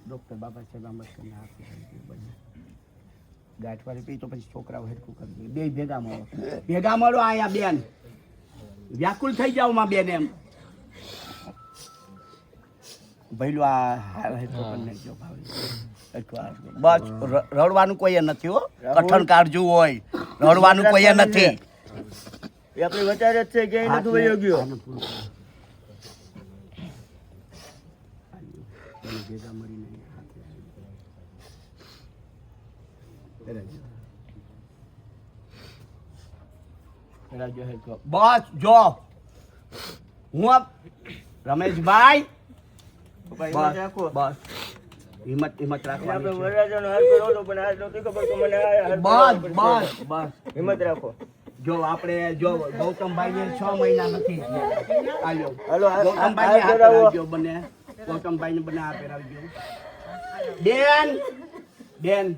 doctor Baba Saheb આંબેડકરને આપી બને ગાંઠવાળી પી તો પછી છોકરાઓ હેરકું કરી દે બે ભેગા મળો અહીંયા બેન વ્યાકુલ થઈ જાવ માં બેન એમ ભઈલું આ હેરકું કરી નાખજો બસ રડવાનું કોઈ નથી હો કઠણ કાળજું હોય રડવાનું કોઈ નથી એ આપણે વિચારે જ છે કે એ નથી વયો ગયો ભેગા મળીને બસ જો હું રમેશભાઈ બસ હિંમત રાખવાની હિંમત રાખો જો આપણે જો ગૌતમભાઈ ને 6 મહિના નથી ગૌતમભાઈ ને બને આ પહેરાવજો બેન